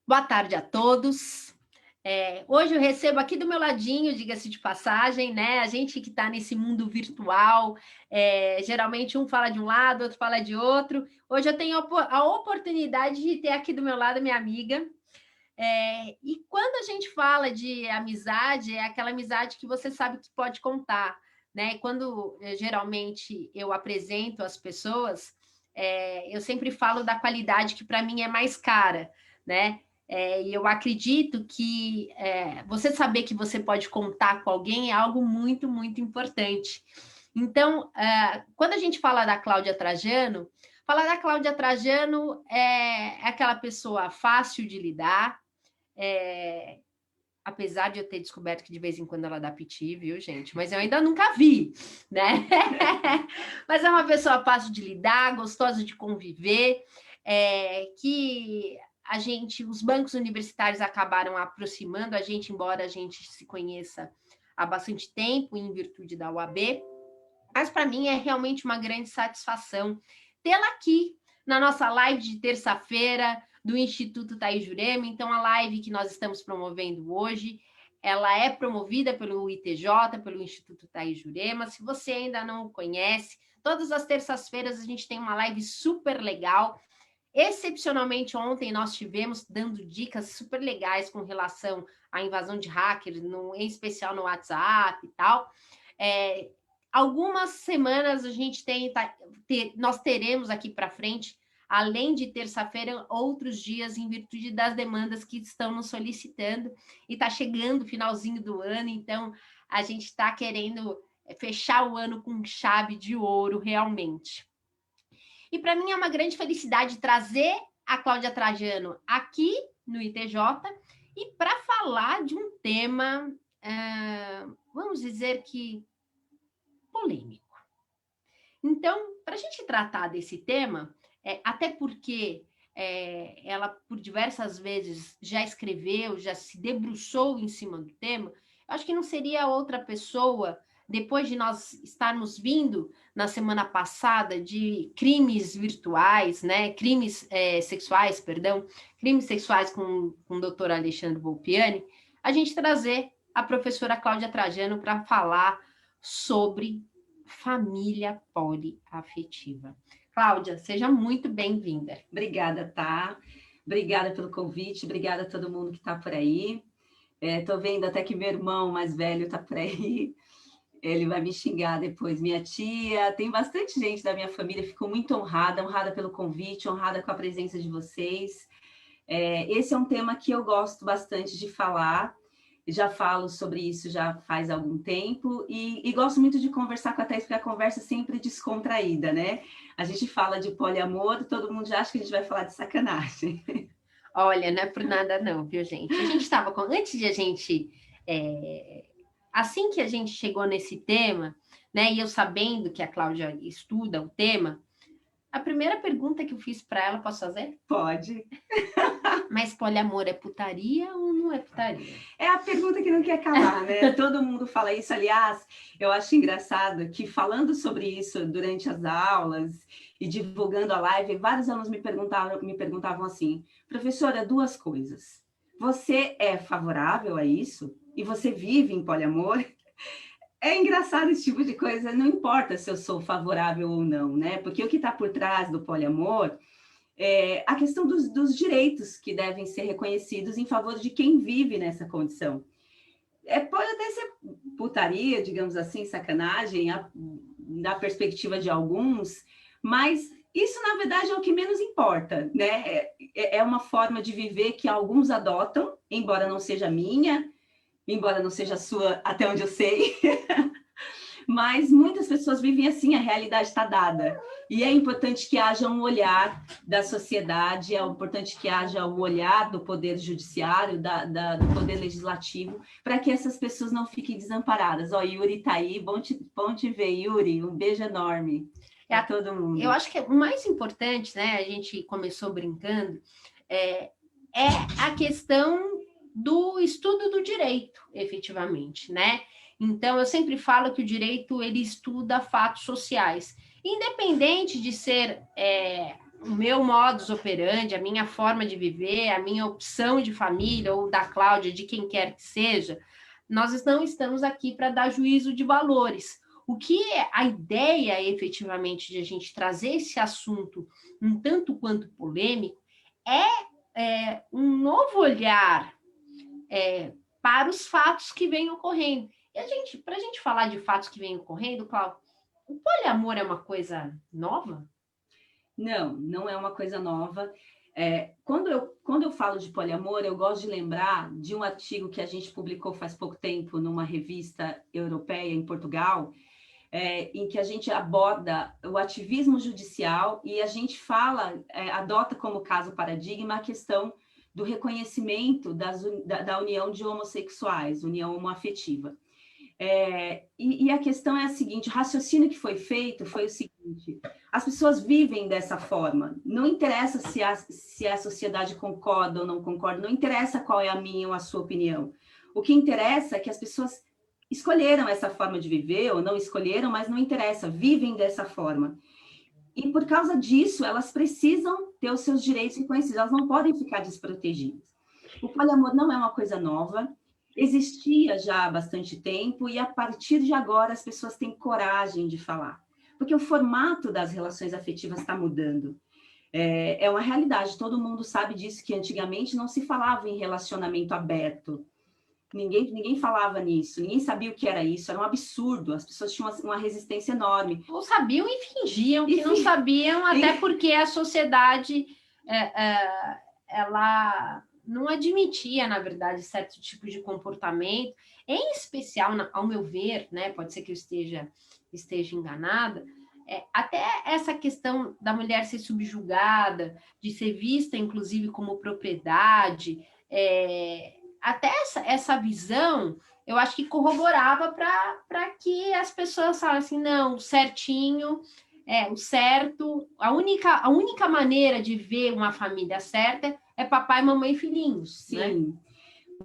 Boa tarde a todos. Hoje eu recebo aqui do meu ladinho, diga-se de passagem, né? A gente que está nesse mundo virtual, geralmente um fala de um lado, outro fala de outro. Hoje eu tenho a oportunidade de ter aqui do meu lado minha amiga. E quando a gente fala de amizade, é aquela amizade que você sabe que pode contar, né? Quando geralmente eu apresento as pessoas, eu sempre falo da qualidade que para mim é mais cara, né? E eu acredito que você saber que você pode contar com alguém é algo muito, muito importante. Então, quando a gente fala da Cláudia Trajano, falar da Cláudia Trajano é aquela pessoa fácil de lidar, apesar de eu ter descoberto que de vez em quando ela dá piti, viu, gente? Mas eu ainda nunca vi, né? Mas é uma pessoa fácil de lidar, gostosa de conviver, que os bancos universitários acabaram aproximando a gente, embora a gente se conheça há bastante tempo, em virtude da UAB. Mas para mim é realmente uma grande satisfação tê-la aqui na nossa live de terça-feira do Instituto Thaís Jurema. Então, a live que nós estamos promovendo hoje, ela é promovida pelo ITJ, pelo Instituto Thaís Jurema. Se você ainda não o conhece, todas as terças-feiras a gente tem uma live super legal. Excepcionalmente, ontem nós tivemos dando dicas super legais com relação à invasão de hackers, em especial no WhatsApp e tal. Algumas semanas a gente nós teremos aqui para frente, além de terça-feira, outros dias em virtude das demandas que estão nos solicitando, e está chegando o finalzinho do ano, então a gente está querendo fechar o ano com chave de ouro, realmente. E para mim é uma grande felicidade trazer a Cláudia Trajano aqui no ITJ e para falar de um tema, vamos dizer que polêmico. Então, para a gente tratar desse tema, até porque ela por diversas vezes já escreveu, já se debruçou em cima do tema, eu acho que não seria outra pessoa, depois de nós estarmos vindo na semana passada de crimes virtuais, né, crimes sexuais, perdão, crimes sexuais com o doutor Alexandre Volpiani, a gente trazer a professora Cláudia Trajano para falar sobre família poliafetiva. Cláudia, seja muito bem-vinda. Obrigada, Tá? Obrigada pelo convite, obrigada a todo mundo que está por aí. Estou vendo até que meu irmão mais velho está por aí. Ele vai me xingar depois. Minha tia, tem bastante gente da minha família, fico muito honrada pelo convite, honrada com a presença de vocês. Esse é um tema que eu gosto bastante de falar, já falo sobre isso já faz algum tempo, e gosto muito de conversar com a Thaís, porque a conversa é sempre descontraída, né? A gente fala de poliamor, todo mundo já acha que a gente vai falar de sacanagem. Olha, não é por nada não, viu, gente? A gente estava antes de a gente... assim que a gente chegou nesse tema, né, e eu sabendo que a Cláudia estuda o tema, a primeira pergunta que eu fiz para ela, posso fazer? Pode. Mas poliamor é putaria ou não é putaria? É a pergunta que não quer calar, né? Todo mundo fala isso. Aliás, eu acho engraçado que falando sobre isso durante as aulas e divulgando a live, vários alunos me perguntavam assim, professora, duas coisas. Você é favorável a isso? E você vive em poliamor? É engraçado esse tipo de coisa, não importa se eu sou favorável ou não, né? Porque o que está por trás do poliamor é a questão dos direitos que devem ser reconhecidos em favor de quem vive nessa condição. Pode até ser putaria, digamos assim, sacanagem, na perspectiva de alguns, mas isso, na verdade, é o que menos importa, né? É uma forma de viver que alguns adotam, embora não seja minha, embora não seja sua, até onde eu sei, mas muitas pessoas vivem assim, a realidade está dada. E é importante que haja um olhar da sociedade, é importante que haja um olhar do poder judiciário, do poder legislativo, para que essas pessoas não fiquem desamparadas. Ó, Yuri está aí, bom te ver, Yuri, um beijo enorme a todo mundo. Eu acho que o mais importante, né, a gente começou brincando, é a questão do estudo do direito, efetivamente, né? Então, eu sempre falo que o direito, ele estuda fatos sociais. Independente de ser o meu modus operandi, a minha forma de viver, a minha opção de família, ou da Cláudia, de quem quer que seja, nós não estamos aqui para dar juízo de valores. O que é a ideia, efetivamente, de a gente trazer esse assunto um tanto quanto polêmico é um novo olhar para os fatos que vêm ocorrendo. E para a gente falar de fatos que vêm ocorrendo, Cláudio, o poliamor é uma coisa nova? Não, não é uma coisa nova. Quando eu falo de poliamor, eu gosto de lembrar de um artigo que a gente publicou faz pouco tempo numa revista europeia em Portugal, em que a gente aborda o ativismo judicial e a gente adota como caso paradigma a questão do reconhecimento da união de homossexuais, união homoafetiva. E a questão é a seguinte: o raciocínio que foi feito foi o seguinte: as pessoas vivem dessa forma, não interessa se a sociedade concorda ou não concorda, não interessa qual é a minha ou a sua opinião. O que interessa é que as pessoas escolheram essa forma de viver ou não escolheram, mas não interessa, vivem dessa forma. E por causa disso, elas precisam ter os seus direitos reconhecidos, elas não podem ficar desprotegidas. O poliamor não é uma coisa nova, existia já há bastante tempo e a partir de agora as pessoas têm coragem de falar, porque o formato das relações afetivas está mudando. É uma realidade, todo mundo sabe disso, que antigamente não se falava em relacionamento aberto. Ninguém falava nisso, ninguém sabia o que era isso, era um absurdo, as pessoas tinham uma resistência enorme. Ou sabiam e fingiam que não sabiam, até porque a sociedade ela não admitia, na verdade, certo tipo de comportamento, em especial, ao meu ver, né, pode ser que eu esteja enganada, até essa questão da mulher ser subjugada, de ser vista, inclusive, como propriedade, até essa visão, eu acho que corroborava para que as pessoas falassem, não, certinho, o certo, a única maneira de ver uma família certa é papai, mamãe e filhinhos. Sim, né?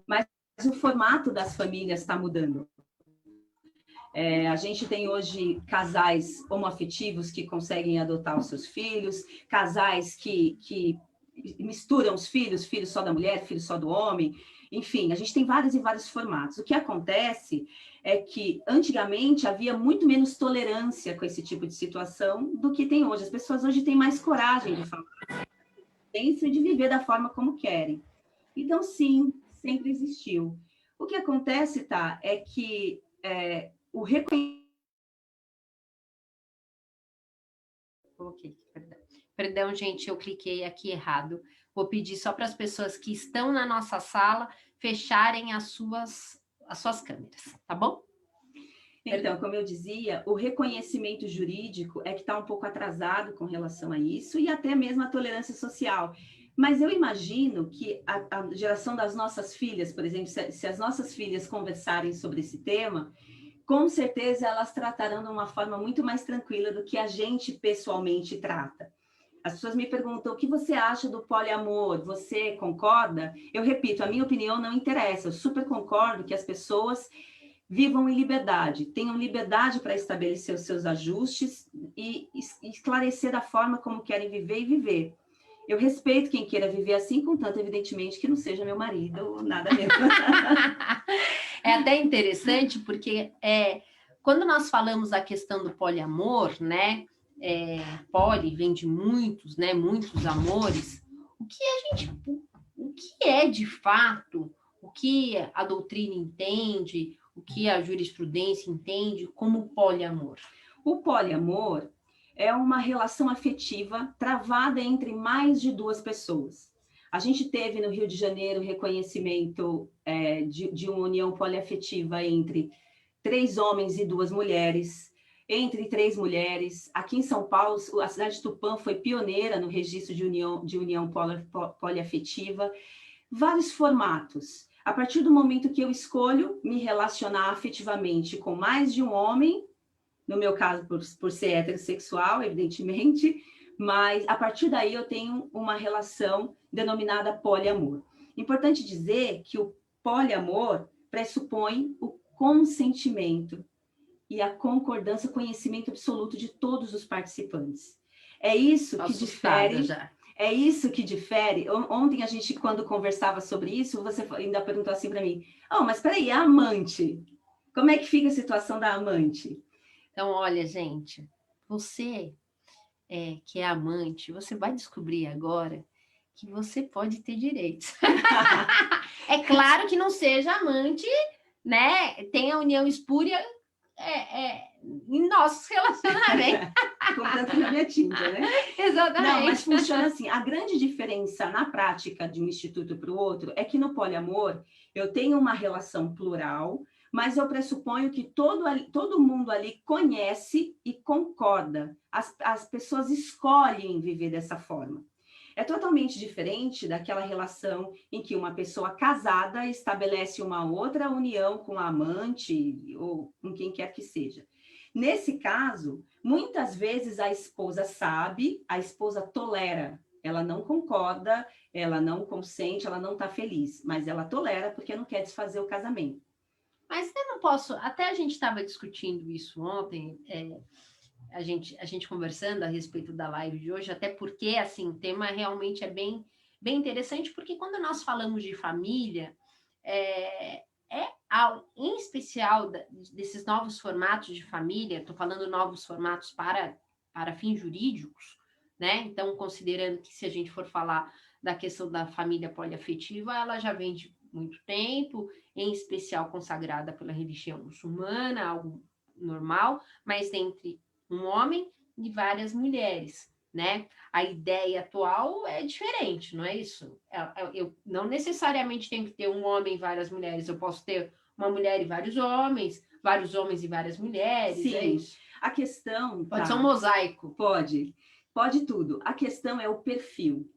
Mas o formato das famílias está mudando. A gente tem hoje casais homoafetivos que conseguem adotar os seus filhos, casais que misturam os filhos só da mulher, filhos só do homem. Enfim, a gente tem vários e vários formatos. O que acontece é que antigamente havia muito menos tolerância com esse tipo de situação do que tem hoje. As pessoas hoje têm mais coragem de falar e de viver da forma como querem. Então, sim, sempre existiu. O que acontece, tá, é que o reconhecimento... Perdão, gente, eu cliquei aqui errado. Vou pedir só para as pessoas que estão na nossa sala fecharem as suas câmeras, tá bom? Então, como eu dizia, o reconhecimento jurídico é que está um pouco atrasado com relação a isso, e até mesmo a tolerância social. Mas eu imagino que a geração das nossas filhas, por exemplo, se as nossas filhas conversarem sobre esse tema, com certeza elas tratarão de uma forma muito mais tranquila do que a gente pessoalmente trata. As pessoas me perguntam, o que você acha do poliamor? Você concorda? Eu repito, a minha opinião não interessa. Eu super concordo que as pessoas vivam em liberdade, tenham liberdade para estabelecer os seus ajustes e esclarecer da forma como querem viver e viver. Eu respeito quem queira viver assim, contanto, evidentemente, que não seja meu marido ou nada mesmo. É até interessante, porque quando nós falamos da questão do poliamor, né? Poli vem de muitos, né? Muitos amores. O que é de fato, o que a doutrina entende, o que a jurisprudência entende como poliamor? O poliamor é uma relação afetiva travada entre mais de duas pessoas. A gente teve no Rio de Janeiro o reconhecimento de uma união poliafetiva entre 3 homens e 2 mulheres, entre 3 mulheres. Aqui em São Paulo, a cidade de Tupã foi pioneira no registro de união poliafetiva. Vários formatos. A partir do momento que eu escolho me relacionar afetivamente com mais de um homem, no meu caso, por ser heterossexual, evidentemente, mas a partir daí eu tenho uma relação denominada poliamor. Importante dizer que o poliamor pressupõe o consentimento e a concordância, o conhecimento absoluto de todos os participantes. É isso Tô que assustada difere. já. É isso que difere. Ontem a gente, quando conversava sobre isso, você ainda perguntou assim para mim: oh, mas peraí, a amante? Como é que fica a situação da amante? Então, olha, gente, você que é amante, você vai descobrir agora que você pode ter direitos. É claro que não seja amante, né? Tenha união espúria em nossos relacionamentos. Contanto não minha tinta, né? Exatamente. Não, mas funciona assim. A grande diferença na prática de um instituto para o outro é que no poliamor eu tenho uma relação plural, mas eu pressuponho que todo mundo ali conhece e concorda. As pessoas escolhem viver dessa forma. É totalmente diferente daquela relação em que uma pessoa casada estabelece uma outra união com a amante ou com quem quer que seja. Nesse caso, muitas vezes a esposa sabe, a esposa tolera, ela não concorda, ela não consente, ela não está feliz, mas ela tolera porque não quer desfazer o casamento. Mas eu não posso, até a gente estava discutindo isso ontem, a gente conversando a respeito da live de hoje, até porque, assim, o tema realmente é bem interessante, porque quando nós falamos de família, em especial desses novos formatos de família, estou falando novos formatos para fins jurídicos, né? Então, considerando que se a gente for falar da questão da família poliafetiva, ela já vem de muito tempo, em especial consagrada pela religião muçulmana, algo normal, mas entre um homem e várias mulheres, né? A ideia atual é diferente, não é isso? Eu não necessariamente tenho que ter um homem e várias mulheres, eu posso ter uma mulher e vários homens e várias mulheres, Sim, é isso. A questão... Pode ser um mosaico. Pode tudo. A questão é o perfil.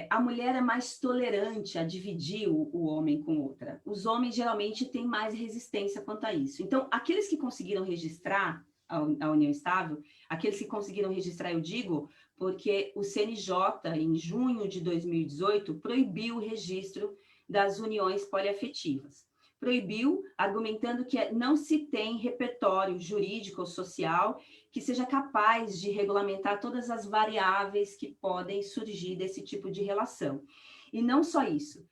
A mulher é mais tolerante a dividir o homem com outra. Os homens geralmente têm mais resistência quanto a isso. Então, aqueles que conseguiram registrar a união estável, aqueles que conseguiram registrar, eu digo, porque o CNJ, em junho de 2018, proibiu o registro das uniões poliafetivas. Proibiu, argumentando que não se tem repertório jurídico ou social que seja capaz de regulamentar todas as variáveis que podem surgir desse tipo de relação. E não só isso,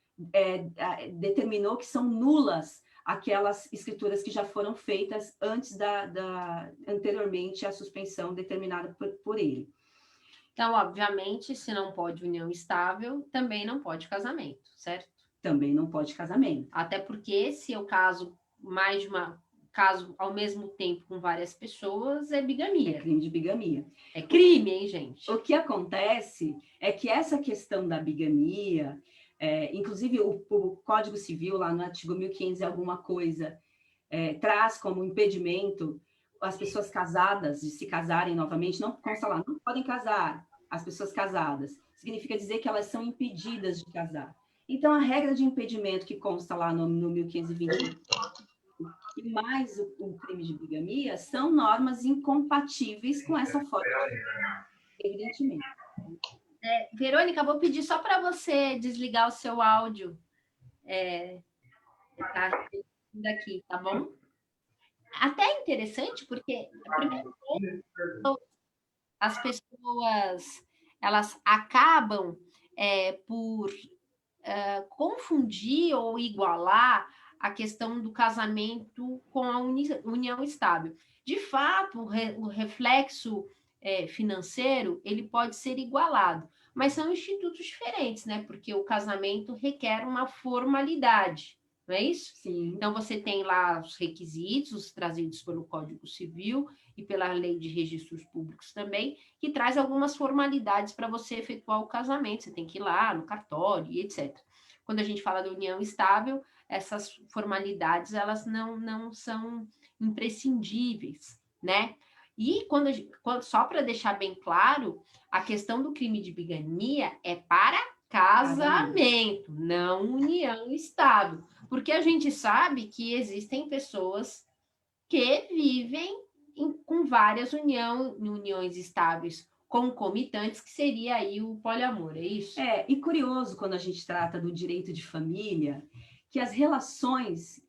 determinou que são nulas aquelas escrituras que já foram feitas anteriormente à suspensão determinada por ele. Então, obviamente, se não pode união estável, também não pode casamento, certo? Também não pode casamento. Até porque se eu caso mais de uma caso ao mesmo tempo com várias pessoas, é bigamia. É crime de bigamia. É crime, hein, gente? O que acontece é que essa questão da bigamia, inclusive o Código Civil, lá no artigo 1500 e alguma coisa, traz como impedimento as pessoas casadas de se casarem novamente, não consta lá, não podem casar as pessoas casadas. Significa dizer que elas são impedidas de casar. Então, a regra de impedimento que consta lá no 1520 e mais o crime de bigamia são normas incompatíveis com essa forma, evidentemente. Verônica, vou pedir só para você desligar o seu áudio. Tá daqui, tá bom? Até é interessante, porque primeiro, as pessoas elas acabam por confundir ou igualar a questão do casamento com a união estável. De fato, o reflexo financeiro ele pode ser igualado, mas são institutos diferentes, né? Porque o casamento requer uma formalidade, não é isso? Sim. Então, você tem lá os requisitos trazidos pelo Código Civil e pela Lei de Registros Públicos também, que traz algumas formalidades para você efetuar o casamento. Você tem que ir lá no cartório e etc. Quando a gente fala da união estável, essas formalidades, elas não são imprescindíveis, né? E só para deixar bem claro, a questão do crime de bigamia é para casamento, não união estável. Porque a gente sabe que existem pessoas que vivem com várias uniões estáveis concomitantes, que seria aí o poliamor, é isso? E curioso quando a gente trata do direito de família, que as relações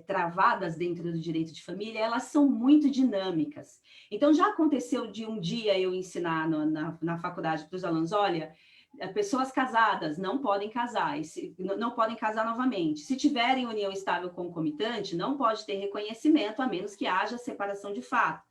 travadas dentro do direito de família, elas são muito dinâmicas. Então, já aconteceu de um dia eu ensinar na faculdade para os alunos, olha, pessoas casadas não podem casar, não podem casar novamente. Se tiverem união estável concomitante, não pode ter reconhecimento, a menos que haja separação de fato.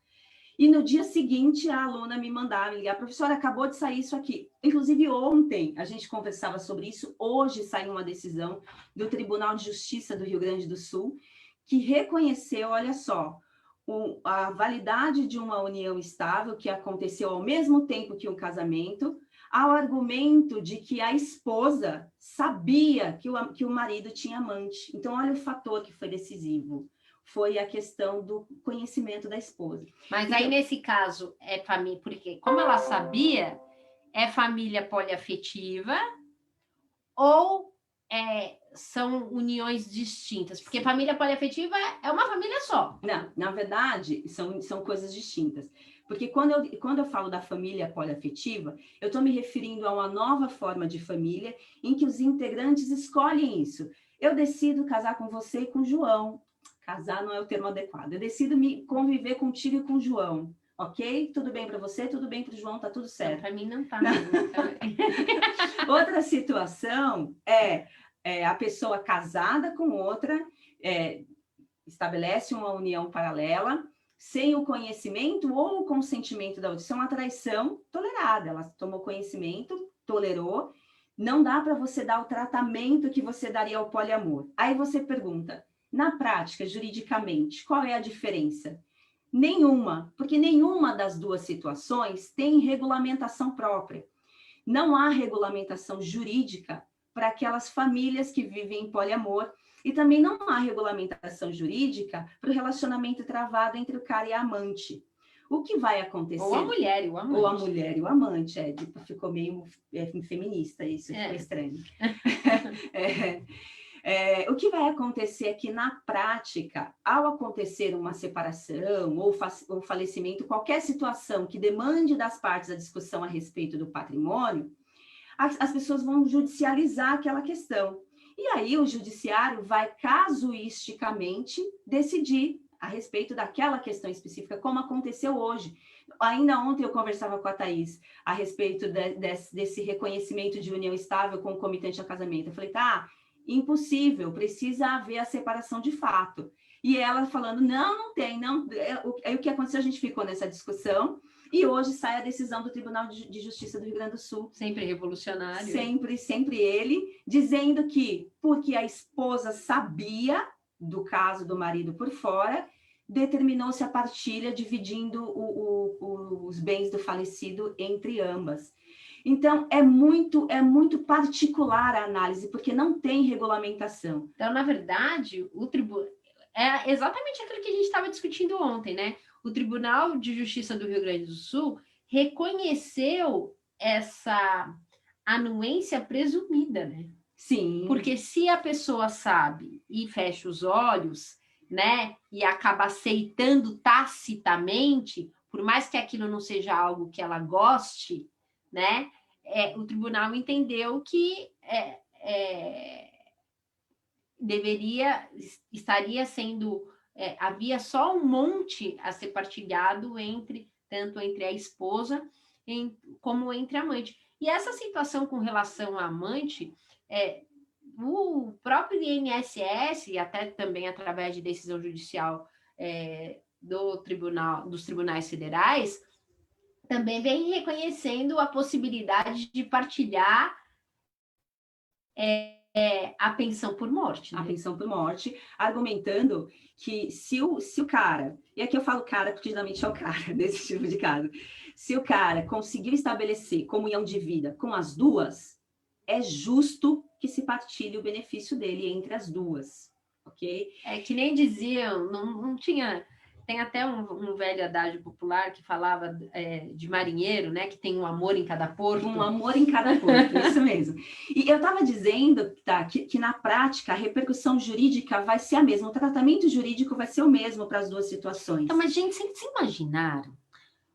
E no dia seguinte, a aluna me ligar, professora, acabou de sair isso aqui. Inclusive, ontem a gente conversava sobre isso, hoje saiu uma decisão do Tribunal de Justiça do Rio Grande do Sul, que reconheceu, olha só, a validade de uma união estável que aconteceu ao mesmo tempo que um casamento, ao argumento de que a esposa sabia que o marido tinha amante. Então, olha o fator que foi decisivo. Foi a questão do conhecimento da esposa. Mas aí, nesse caso, é família, porque como ela sabia, é família poliafetiva ou são uniões distintas? Porque família poliafetiva é uma família só. Não, na verdade, são coisas distintas. Porque quando eu falo da família poliafetiva, eu estou me referindo a uma nova forma de família em que os integrantes escolhem isso. Eu decido casar com você e com o João. Casar não é o termo adequado. Eu decido me conviver contigo e com o João. Ok? Tudo bem para você, tudo bem para o João, tá tudo certo. Para mim não tá. Outra situação é a pessoa casada com outra, estabelece uma união paralela, sem o conhecimento ou o consentimento da outra. Isso é uma traição tolerada. Ela tomou conhecimento, tolerou. Não dá para você dar o tratamento que você daria ao poliamor. Aí você pergunta, na prática, juridicamente, qual é a diferença? Nenhuma, porque nenhuma das duas situações tem regulamentação própria. Não há regulamentação jurídica para aquelas famílias que vivem em poliamor e também não há regulamentação jurídica para o relacionamento travado entre o cara e a amante. O que vai acontecer? Ou a mulher e o amante. Ou a mulher e o amante, ficou meio feminista isso, ficou estranho. O que vai acontecer é que, na prática, ao acontecer uma separação ou falecimento, qualquer situação que demande das partes a discussão a respeito do patrimônio, as pessoas vão judicializar aquela questão. E aí o judiciário vai casuisticamente decidir a respeito daquela questão específica, como aconteceu hoje. Ainda ontem eu conversava com a Thaís a respeito desse reconhecimento de união estável concomitante ao casamento. Eu falei, tá, impossível, precisa haver a separação de fato. E ela falando, não tem, não. Aí o que aconteceu, a gente ficou nessa discussão, e hoje sai a decisão do Tribunal de Justiça do Rio Grande do Sul. Sempre revolucionário. Sempre ele, dizendo que, porque a esposa sabia do caso do marido por fora, determinou-se a partilha, dividindo os bens do falecido entre ambas. Então, é muito particular a análise, porque não tem regulamentação. Então, na verdade, é exatamente aquilo que a gente estava discutindo ontem, né? O Tribunal de Justiça do Rio Grande do Sul reconheceu essa anuência presumida, né? Sim. Porque se a pessoa sabe e fecha os olhos, né, e acaba aceitando tacitamente, por mais que aquilo não seja algo que ela goste, né, o tribunal entendeu que estaria sendo, havia só um monte a ser partilhado tanto entre a esposa como entre a amante. E essa situação com relação à amante, o próprio INSS, e até também através de decisão judicial dos tribunais federais, também vem reconhecendo a possibilidade de partilhar a pensão por morte. Né? A pensão por morte, argumentando que se o cara, e aqui eu falo cara porque geralmente é o cara desse tipo de caso, se o cara conseguiu estabelecer comunhão de vida com as duas, é justo que se partilhe o benefício dele entre as duas, ok? É que nem diziam, não tinha... Tem até um velho adágio popular que falava de marinheiro, né? Que tem um amor em cada porto. Um amor em cada porto, isso mesmo. E eu estava dizendo, tá, que na prática a repercussão jurídica vai ser a mesma, o tratamento jurídico vai ser o mesmo para as duas situações. Então, mas, gente, vocês imaginaram?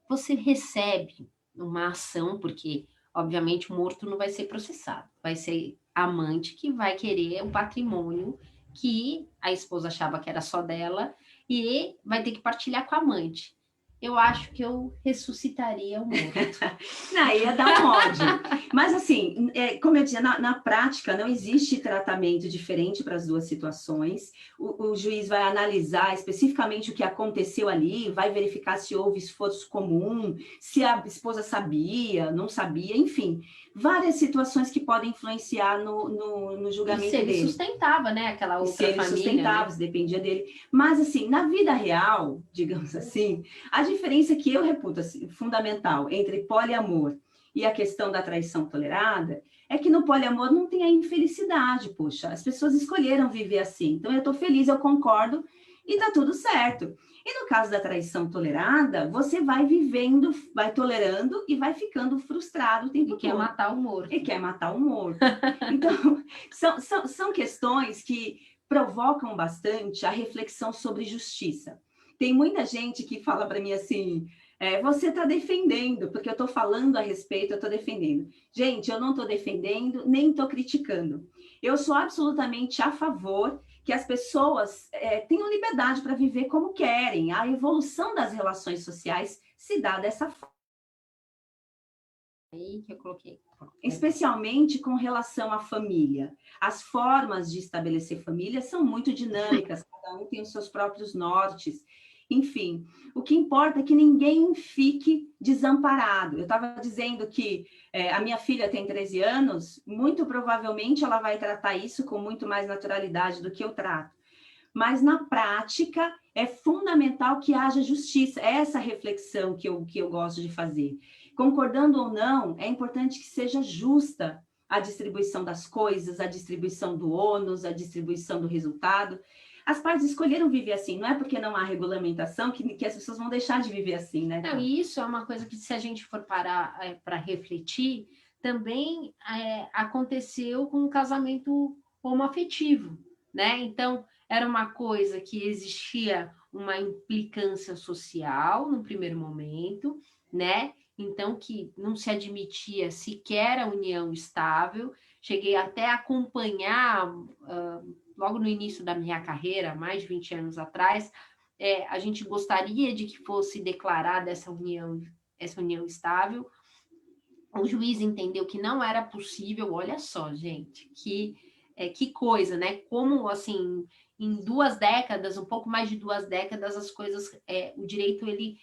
Você recebe uma ação, porque, obviamente, o morto não vai ser processado. Vai ser a amante que vai querer o patrimônio que a esposa achava que era só dela e vai ter que partilhar com a amante. Eu acho que eu ressuscitaria o morto. Não, ia dar um ódio. Mas, assim, como eu dizia, na prática não existe tratamento diferente para as duas situações. O juiz vai analisar especificamente o que aconteceu ali, vai verificar se houve esforço comum, se a esposa sabia, não sabia, enfim. Várias situações que podem influenciar no julgamento dele. E se ele sustentava, né, aquela outra família. Se ele sustentava, né? dependia dele. Mas, assim, na vida real, digamos assim, a diferença que eu reputo assim, fundamental entre poliamor e a questão da traição tolerada é que no poliamor não tem a infelicidade, poxa, as pessoas escolheram viver assim. Então, eu estou feliz, eu concordo e tá tudo certo. E no caso da traição tolerada, você vai vivendo, vai tolerando e vai ficando frustrado o tempo todo. E quer matar o morto. E quer matar o morto. Então, são questões que provocam bastante a reflexão sobre justiça. Tem muita gente que fala para mim assim, você está defendendo, porque eu estou falando a respeito, eu estou defendendo. Gente, eu não estou defendendo, nem estou criticando. Eu sou absolutamente a favor que as pessoas tenham liberdade para viver como querem. A evolução das relações sociais se dá dessa forma. Aí que eu coloquei. Especialmente com relação à família. As formas de estabelecer família são muito dinâmicas, cada um tem os seus próprios nortes. Enfim, o que importa é que ninguém fique desamparado. Eu estava dizendo que a minha filha tem 13 anos, muito provavelmente ela vai tratar isso com muito mais naturalidade do que eu trato. Mas, na prática, é fundamental que haja justiça. É essa reflexão que eu gosto de fazer. Concordando ou não, é importante que seja justa a distribuição das coisas, a distribuição do ônus, a distribuição do resultado. As partes escolheram viver assim, não é porque não há regulamentação que as pessoas vão deixar de viver assim, né? Não, e isso é uma coisa que, se a gente for parar para refletir, também aconteceu com o casamento homoafetivo, né? Então, era uma coisa que existia uma implicância social no primeiro momento, né? Então, que não se admitia sequer a união estável. Cheguei até a acompanhar, logo no início da minha carreira, mais de 20 anos atrás, a gente gostaria de que fosse declarada essa união estável. O juiz entendeu que não era possível. Olha só, gente, que coisa, né? Como, assim, em 2 décadas, um pouco mais de 2 décadas, as coisas, o direito, ele,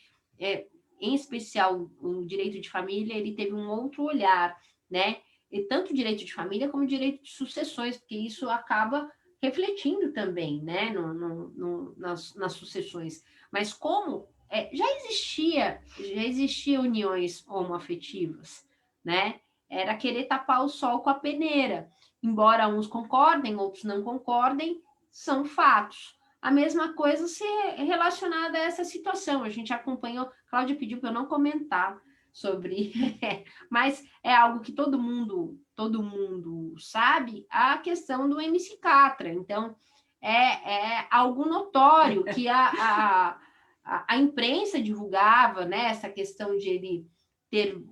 em especial o direito de família, ele teve um outro olhar, né? E tanto o direito de família como o direito de sucessões, porque isso acaba refletindo também, né, nas sucessões. Mas como já existia uniões homoafetivas, né? Era querer tapar o sol com a peneira. Embora uns concordem, outros não concordem, são fatos. A mesma coisa se relacionada a essa situação. A gente acompanhou, Cláudia pediu para eu não comentar sobre, mas é algo que todo mundo sabe, a questão do MC Catra. Então, é algo notório que a imprensa divulgava, né, essa questão de ele ter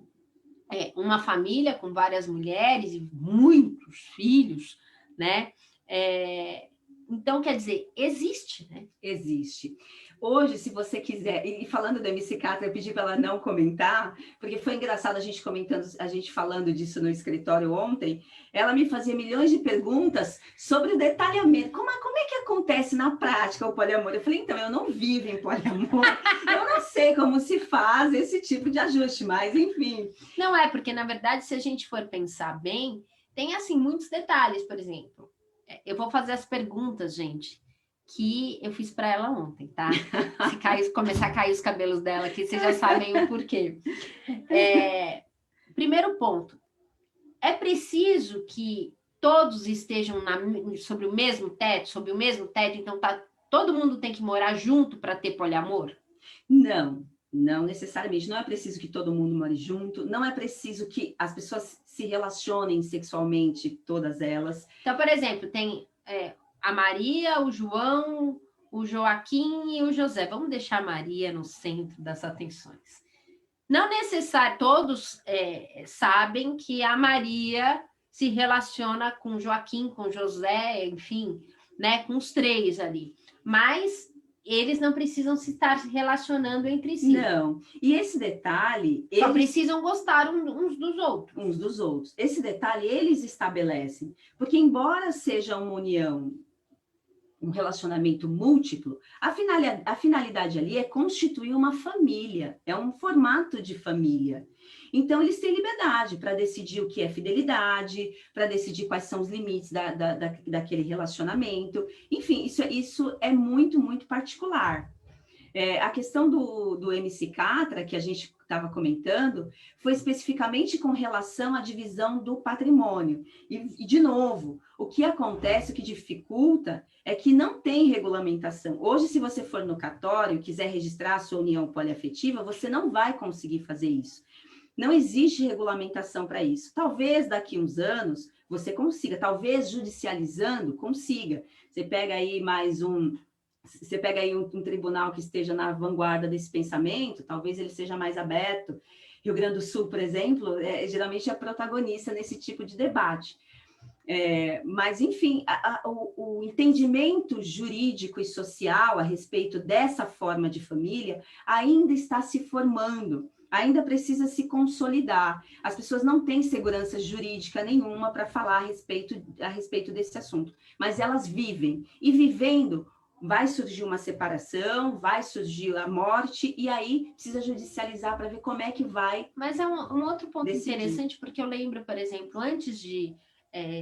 uma família com várias mulheres e muitos filhos, né? Então, quer dizer, existe, né? Existe. Hoje, se você quiser, e falando da MC Catra, eu pedi para ela não comentar, porque foi engraçado a gente falando disso no escritório ontem, ela me fazia milhões de perguntas sobre o detalhamento. Como é que acontece na prática o poliamor? Eu falei, então, eu não vivo em poliamor, eu não sei como se faz esse tipo de ajuste, mas enfim. Não porque, na verdade, se a gente for pensar bem, tem, assim, muitos detalhes. Por exemplo, eu vou fazer as perguntas, gente, que eu fiz para ela ontem, tá? Se começar a cair os cabelos dela aqui, vocês já sabem o porquê. Primeiro ponto, é preciso que todos estejam sob o mesmo teto, então todo mundo tem que morar junto para ter poliamor? Não necessariamente. Não é preciso que todo mundo more junto, não é preciso que as pessoas se relacionem sexualmente, todas elas. Então, por exemplo, tem a Maria, o João, o Joaquim e o José. Vamos deixar a Maria no centro das atenções. Não necessário, todos sabem que a Maria se relaciona com Joaquim, com José, enfim, né? Com os 3 ali. Mas eles não precisam se estar se relacionando entre si. Não. E esse detalhe... Só precisam gostar uns dos outros. Uns dos outros. Esse detalhe eles estabelecem. Porque embora seja uma união, um relacionamento múltiplo, a finalidade ali é constituir uma família, é um formato de família. Então, eles têm liberdade para decidir o que é fidelidade, para decidir quais são os limites daquele relacionamento. Enfim, isso é muito, muito particular. A questão do MC Catra, que a gente estava comentando, foi especificamente com relação à divisão do patrimônio. E, de novo, o que acontece, o que dificulta, é que não tem regulamentação. Hoje, se você for no cartório, quiser registrar a sua união poliafetiva, você não vai conseguir fazer isso. Não existe regulamentação para isso. Talvez daqui uns anos você consiga, talvez judicializando, consiga. Você pega aí um tribunal que esteja na vanguarda desse pensamento, talvez ele seja mais aberto. Rio Grande do Sul, por exemplo, geralmente é protagonista nesse tipo de debate. Mas, enfim, o entendimento jurídico e social a respeito dessa forma de família ainda está se formando, ainda precisa se consolidar. As pessoas não têm segurança jurídica nenhuma para falar a respeito desse assunto, mas elas vivem, e vivendo vai surgir uma separação, vai surgir a morte, e aí precisa judicializar para ver como é que vai. Mas é um outro ponto interessante, porque eu lembro, por exemplo, antes de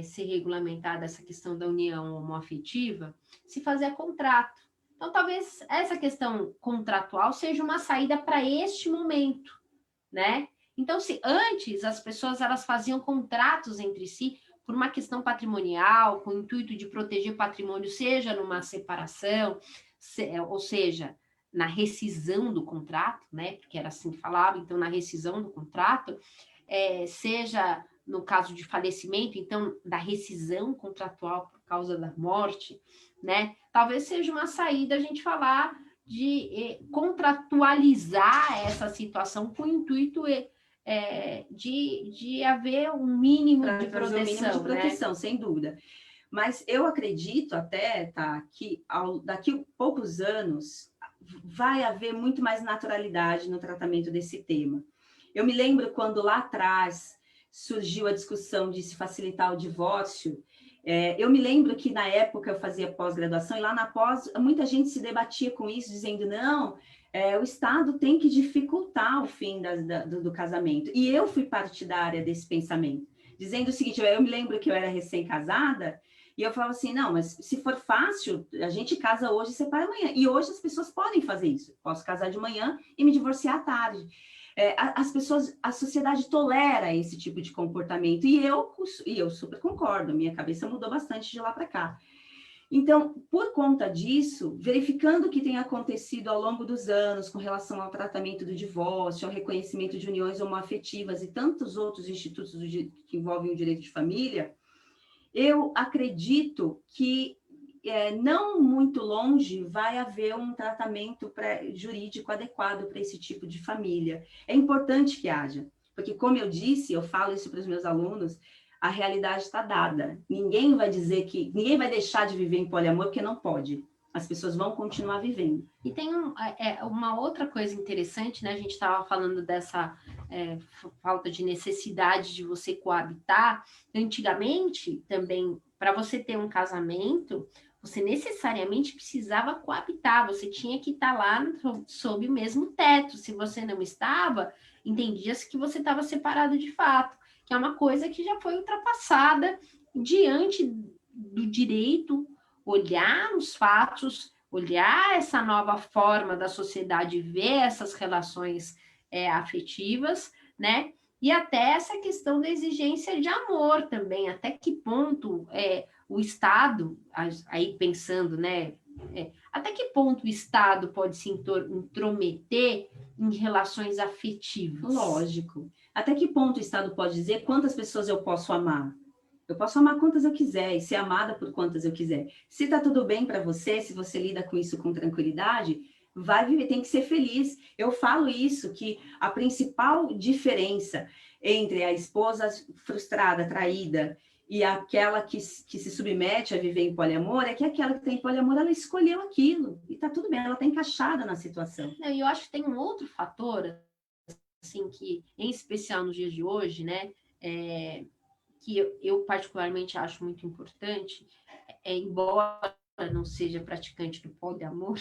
ser regulamentada essa questão da união homoafetiva, se fazia contrato. Então, talvez essa questão contratual seja uma saída para este momento, né? Então, se antes as pessoas elas faziam contratos entre si, por uma questão patrimonial, com o intuito de proteger o patrimônio, seja numa separação, ou seja, na rescisão do contrato, né? Porque era assim que falava, então, na rescisão do contrato, seja no caso de falecimento, então, da rescisão contratual por causa da morte, né? Talvez seja uma saída a gente falar de contratualizar essa situação com o intuito de haver um mínimo de proteção. Um mínimo de proteção, né? Sem dúvida. Mas eu acredito até, tá, que daqui a poucos anos vai haver muito mais naturalidade no tratamento desse tema. Eu me lembro quando lá atrás surgiu a discussão de se facilitar o divórcio. Eu me lembro que na época eu fazia pós-graduação e lá na pós muita gente se debatia com isso, dizendo não, o Estado tem que dificultar o fim do casamento. E eu fui partidária desse pensamento, dizendo o seguinte, eu me lembro que eu era recém-casada, e eu falava assim, não, mas se for fácil, a gente casa hoje e separa amanhã. E hoje as pessoas podem fazer isso. Posso casar de manhã e me divorciar à tarde. A sociedade tolera esse tipo de comportamento. E eu super concordo, minha cabeça mudou bastante de lá para cá. Então, por conta disso, verificando o que tem acontecido ao longo dos anos com relação ao tratamento do divórcio, ao reconhecimento de uniões homoafetivas e tantos outros institutos que envolvem o direito de família, eu acredito que não muito longe vai haver um tratamento jurídico adequado para esse tipo de família. É importante que haja, porque, como eu disse, eu falo isso para os meus alunos, a realidade está dada. Ninguém vai deixar de viver em poliamor porque não pode. As pessoas vão continuar vivendo. E tem uma outra coisa interessante, né? A gente estava falando dessa falta de necessidade de você coabitar. Antigamente, também, para você ter um casamento, você necessariamente precisava coabitar, você tinha que estar lá sob o mesmo teto. Se você não estava, entendia-se que você estava separado de fato, que é uma coisa que já foi ultrapassada diante do direito, olhar os fatos, olhar essa nova forma da sociedade ver essas relações afetivas, né? E até essa questão da exigência de amor também, até que ponto o Estado, aí pensando, né? Até que ponto o Estado pode se intrometer em relações afetivas? Lógico. Até que ponto o Estado pode dizer quantas pessoas eu posso amar? Eu posso amar quantas eu quiser e ser amada por quantas eu quiser. Se está tudo bem para você, se você lida com isso com tranquilidade, vai viver, tem que ser feliz. Eu falo isso, que a principal diferença entre a esposa frustrada, traída, E aquela que se submete a viver em poliamor é que aquela que tem poliamor, ela escolheu aquilo. E tá tudo bem, ela tá encaixada na situação. E eu acho que tem um outro fator, assim, que, em especial nos dias de hoje, né, que eu particularmente acho muito importante, embora não seja praticante do poliamor,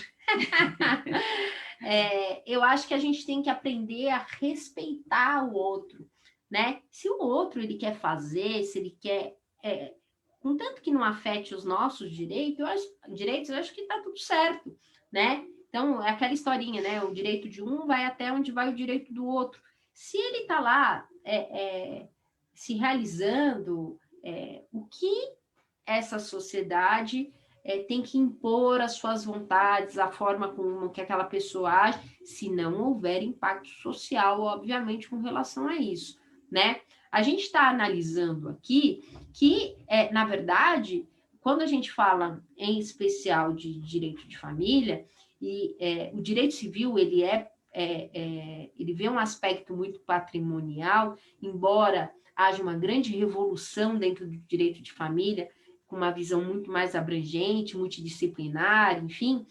eu acho que a gente tem que aprender a respeitar o outro, né? Se o outro ele quer fazer, se ele quer, contanto que não afete os nossos direitos, eu acho que tá tudo certo, né? Então, é aquela historinha, né? O direito de um vai até onde vai o direito do outro. Se ele está lá se realizando, o que essa sociedade tem que impor as suas vontades, a forma como que aquela pessoa age, se não houver impacto social, obviamente, com relação a isso, né? A gente está analisando aqui que, na verdade, quando a gente fala em especial de direito de família, e o direito civil, ele ele vê um aspecto muito patrimonial, embora haja uma grande revolução dentro do direito de família, com uma visão muito mais abrangente, multidisciplinar, enfim,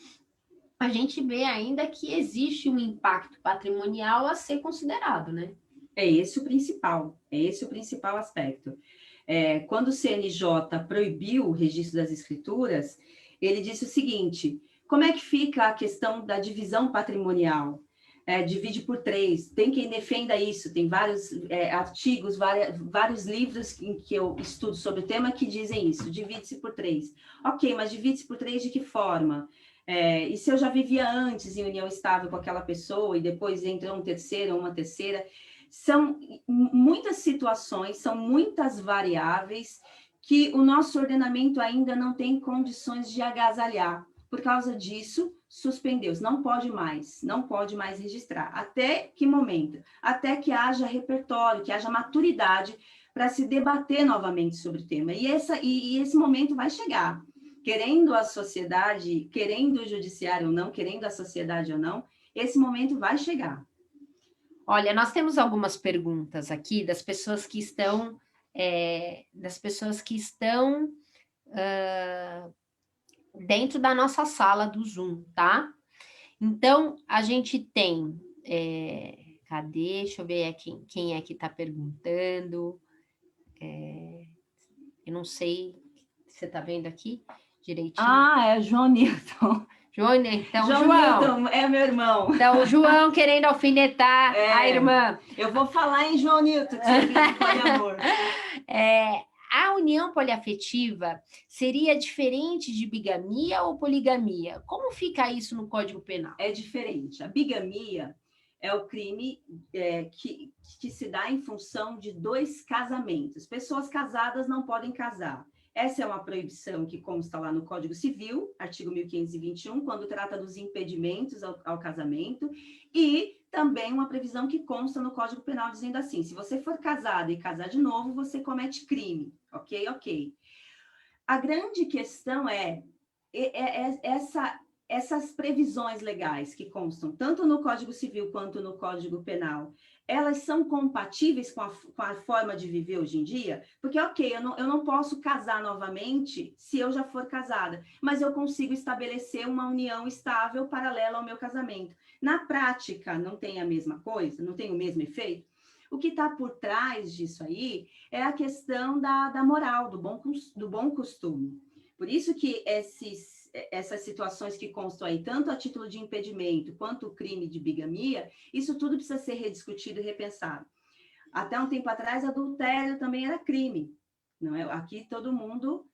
a gente vê ainda que existe um impacto patrimonial a ser considerado, né? É esse o principal aspecto. Quando o CNJ proibiu o registro das escrituras, ele disse o seguinte: como é que fica a questão da divisão patrimonial? Divide por 3, tem quem defenda isso, tem vários artigos, vários livros em que eu estudo sobre o tema que dizem isso, divide-se por 3. Ok, mas divide-se por 3 de que forma? E se eu já vivia antes em união estável com aquela pessoa e depois entra um terceiro ou uma terceira? São muitas situações, são muitas variáveis que o nosso ordenamento ainda não tem condições de agasalhar. Por causa disso, suspendeu-se, não pode mais registrar. Até que momento? Até que haja repertório, que haja maturidade para se debater novamente sobre o tema. E esse momento vai chegar. Querendo a sociedade, querendo o judiciário ou não, querendo a sociedade ou não, esse momento vai chegar. Olha, nós temos algumas perguntas aqui das pessoas que estão dentro da nossa sala do Zoom, tá? Então, a gente tem... cadê? Deixa eu ver quem é que está perguntando. Eu não sei, você está vendo aqui direitinho? É João Newton. João Newton, é meu irmão. Então, o João querendo alfinetar a irmã. Eu vou falar em João Newton, que você vive poliamor. A união poliafetiva seria diferente de bigamia ou poligamia? Como fica isso no Código Penal? É diferente. A bigamia é o crime que se dá em função de 2 casamentos. Pessoas casadas não podem casar. Essa é uma proibição que consta lá no Código Civil, artigo 1521, quando trata dos impedimentos ao casamento, e também uma previsão que consta no Código Penal dizendo assim: se você for casado e casar de novo, você comete crime, ok? A grande questão essas previsões legais que constam tanto no Código Civil quanto no Código Penal, elas são compatíveis com a forma de viver hoje em dia? Porque, ok, eu não posso casar novamente se eu já for casada, mas eu consigo estabelecer uma união estável paralela ao meu casamento. Na prática, não tem a mesma coisa? Não tem o mesmo efeito? O que está por trás disso aí é a questão da moral, do bom costume. Por isso que essas situações que constam aí, tanto a título de impedimento quanto o crime de bigamia, isso tudo precisa ser rediscutido e repensado. Até um tempo atrás, adultério também era crime. Não é? Aqui todo mundo,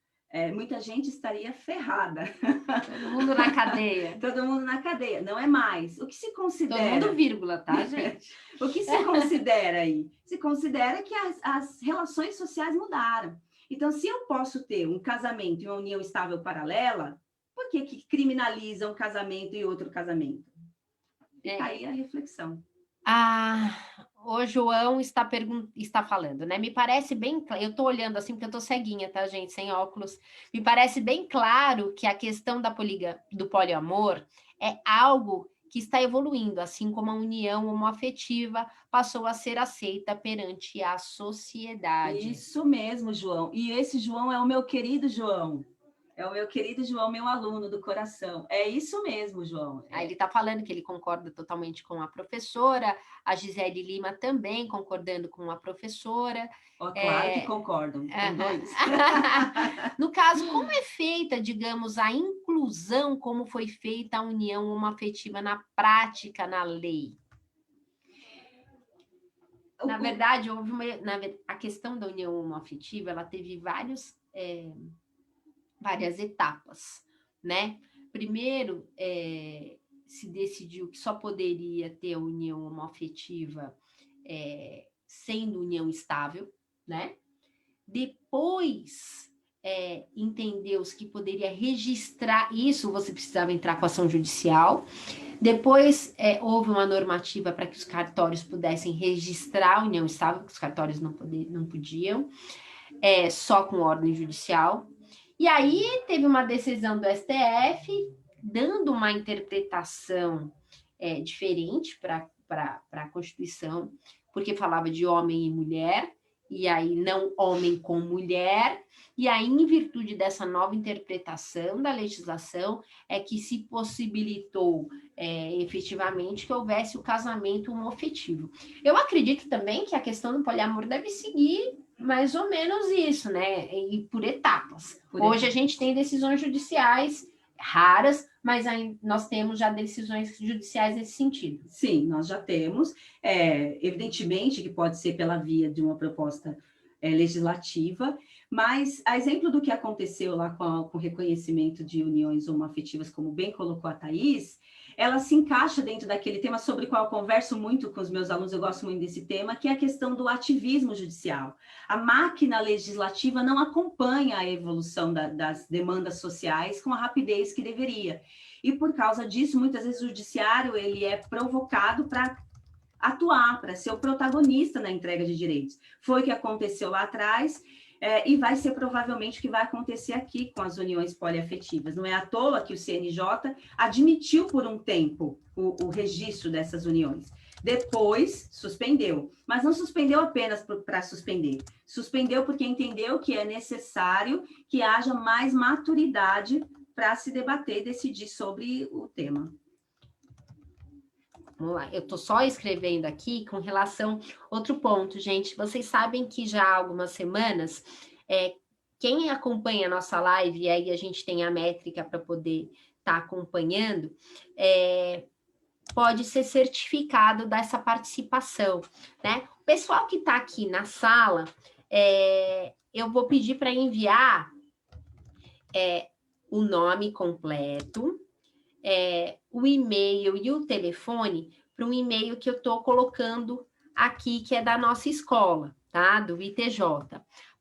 muita gente estaria ferrada. Todo mundo na cadeia. Todo mundo na cadeia. Não é mais. O que se considera... Todo mundo vírgula, tá, gente? O que se considera aí? Se considera que as relações sociais mudaram. Então, se eu posso ter um casamento e uma união estável paralela, por que criminaliza um casamento e outro casamento? Fica aí a reflexão. O João está falando, né? Me parece bem claro, eu estou olhando assim porque eu estou ceguinha, tá, gente? Sem óculos. Me parece bem claro que a questão do poliamor é algo que está evoluindo, assim como a união homoafetiva passou a ser aceita perante a sociedade. Isso mesmo, João. E esse João é o meu querido João. É o meu querido João, meu aluno do coração. É isso mesmo, João. Aí ele está falando que ele concorda totalmente com a professora, a Gisele Lima também concordando com a professora. Oh, claro que concordam, são dois. No caso, como é feita, digamos, a inclusão, como foi feita a união homoafetiva na prática, na lei? Na verdade, a questão da união homoafetiva, ela teve várias etapas, né? Primeiro, se decidiu que só poderia ter a união homoafetiva sendo união estável, né? Depois, entendeu-se que poderia registrar isso, você precisava entrar com ação judicial. Depois, houve uma normativa para que os cartórios pudessem registrar a união estável, que os cartórios não podiam, só com ordem judicial. E aí teve uma decisão do STF dando uma interpretação diferente para a Constituição, porque falava de homem e mulher, e aí não homem com mulher, e aí, em virtude dessa nova interpretação da legislação, é que se possibilitou efetivamente que houvesse o casamento homoafetivo. Eu acredito também que a questão do poliamor deve seguir mais ou menos isso, né? E por etapas. Hoje a gente tem decisões judiciais raras, mas nós temos já decisões judiciais nesse sentido. Sim, nós já temos. Evidentemente que pode ser pela via de uma proposta legislativa, mas a exemplo do que aconteceu lá com o reconhecimento de uniões homoafetivas, como bem colocou a Thaís, ela se encaixa dentro daquele tema sobre o qual eu converso muito com os meus alunos, eu gosto muito desse tema, que é a questão do ativismo judicial. A máquina legislativa não acompanha a evolução das demandas sociais com a rapidez que deveria. E por causa disso, muitas vezes o judiciário ele é provocado para atuar, para ser o protagonista na entrega de direitos. Foi o que aconteceu lá atrás, e vai ser provavelmente o que vai acontecer aqui com as uniões poliafetivas. Não é à toa que o CNJ admitiu por um tempo o registro dessas uniões. Depois, suspendeu. Mas não suspendeu apenas para suspender. Suspendeu porque entendeu que é necessário que haja mais maturidade para se debater e decidir sobre o tema. Vamos lá, eu estou só escrevendo aqui com relação... Outro ponto, gente, vocês sabem que já há algumas semanas, quem acompanha a nossa live, e aí a gente tem a métrica para poder estar acompanhando, pode ser certificado dessa participação, né? O pessoal que está aqui na sala, eu vou pedir para enviar o nome completo, o e-mail e o telefone para um e-mail que eu estou colocando aqui, que é da nossa escola, tá? Do ITJ.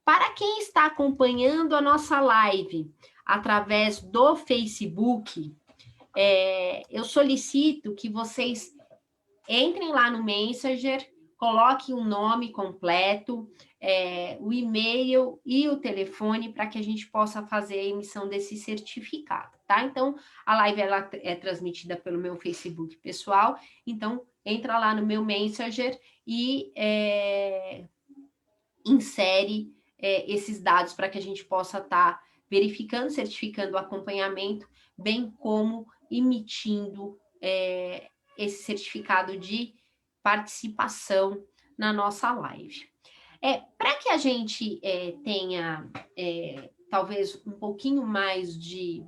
Para quem está acompanhando a nossa live através do Facebook, eu solicito que vocês entrem lá no Messenger, coloquem o nome completo, o e-mail e o telefone para que a gente possa fazer a emissão desse certificado, tá? Então, a live ela é transmitida pelo meu Facebook pessoal, então entra lá no meu Messenger e insere esses dados para que a gente possa estar verificando, certificando o acompanhamento, bem como emitindo esse certificado de participação na nossa live. Para que a gente tenha talvez um pouquinho mais de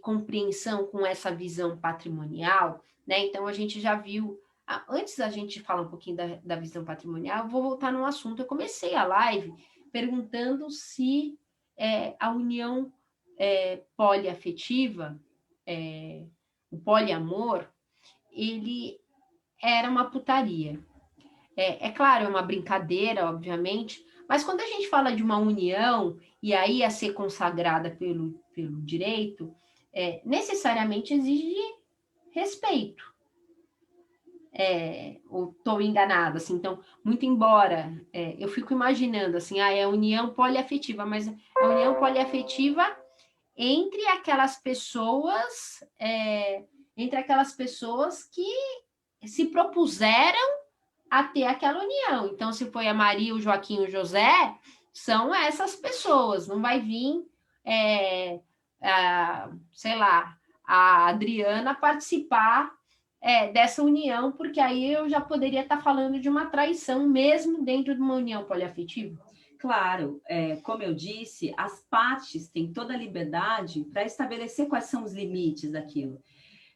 compreensão com essa visão patrimonial, né? Então a gente já viu. Antes da gente falar um pouquinho da visão patrimonial, eu vou voltar num assunto. Eu comecei a live perguntando se a união poliafetiva, o poliamor, ele era uma putaria. Claro, é uma brincadeira, obviamente, mas quando a gente fala de uma união, e aí a ser consagrada pelo direito, necessariamente exige respeito. Ou estou enganada, assim, então, muito embora, eu fico imaginando, assim, é a união poliafetiva, mas a união poliafetiva entre aquelas pessoas entre aquelas pessoas que se propuseram a ter aquela união. Então, se foi a Maria, o Joaquim e o José, são essas pessoas. Não vai vir, sei lá, a Adriana participar dessa união, porque aí eu já poderia estar falando de uma traição, mesmo dentro de uma união poliafetiva. Claro, como eu disse, as partes têm toda a liberdade para estabelecer quais são os limites daquilo.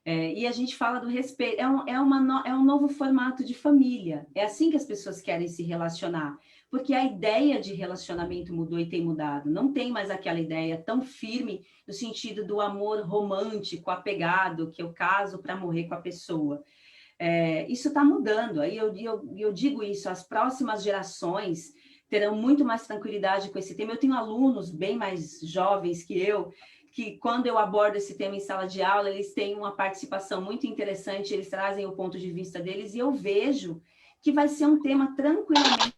E a gente fala do respeito, é um novo formato de família, é assim que as pessoas querem se relacionar, porque a ideia de relacionamento mudou e tem mudado, não tem mais aquela ideia tão firme no sentido do amor romântico, apegado, que eu caso para morrer com a pessoa. Isso está mudando, aí eu digo isso, as próximas gerações terão muito mais tranquilidade com esse tema. Eu tenho alunos bem mais jovens que quando eu abordo esse tema em sala de aula, eles têm uma participação muito interessante, eles trazem o ponto de vista deles, e eu vejo que vai ser um tema tranquilamente,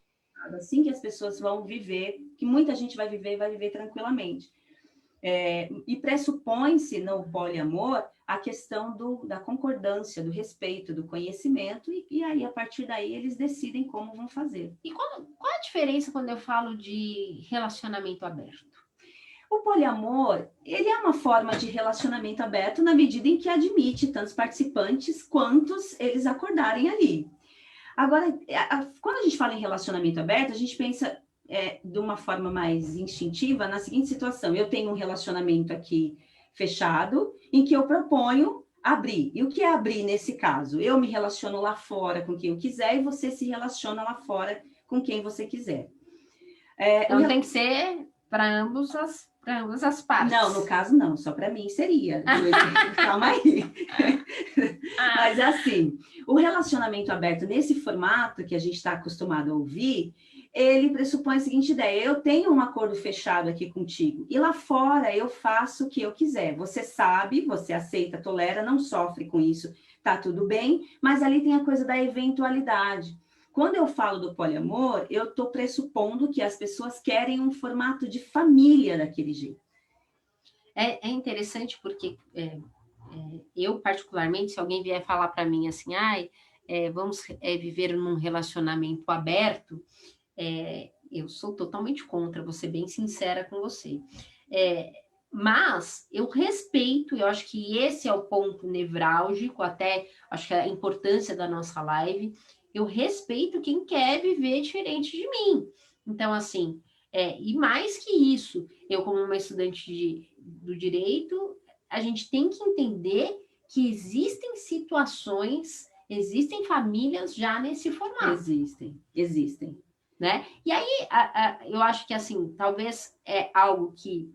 assim que as pessoas vão viver, que muita gente vai viver tranquilamente. E pressupõe-se no poliamor a questão da concordância, do respeito, do conhecimento, e aí, a partir daí, eles decidem como vão fazer. E qual a diferença quando eu falo de relacionamento aberto? O poliamor, ele é uma forma de relacionamento aberto na medida em que admite tantos participantes quantos eles acordarem ali. Agora, quando a gente fala em relacionamento aberto, a gente pensa de uma forma mais instintiva na seguinte situação: eu tenho um relacionamento aqui fechado, em que eu proponho abrir. E o que é abrir nesse caso? Eu me relaciono lá fora com quem eu quiser e você se relaciona lá fora com quem você quiser. Então tem que ser para ambas as partes. Não, no caso não, só para mim seria. Calma aí. Mas assim, o relacionamento aberto nesse formato que a gente está acostumado a ouvir, ele pressupõe a seguinte ideia: eu tenho um acordo fechado aqui contigo, e lá fora eu faço o que eu quiser. Você sabe, você aceita, tolera, não sofre com isso, tá tudo bem, mas ali tem a coisa da eventualidade. Quando eu falo do poliamor, eu estou pressupondo que as pessoas querem um formato de família daquele jeito. É interessante porque eu, particularmente, se alguém vier falar para mim assim, vamos viver num relacionamento aberto, eu sou totalmente contra, vou ser bem sincera com você. Mas eu respeito, eu acho que esse é o ponto nevrálgico, até acho que é a importância da nossa live. Eu respeito quem quer viver diferente de mim. Então, assim, e mais que isso, eu, como uma estudante do direito, a gente tem que entender que existem situações, existem famílias já nesse formato. Existem. Né? E aí, eu acho que, assim, talvez é algo que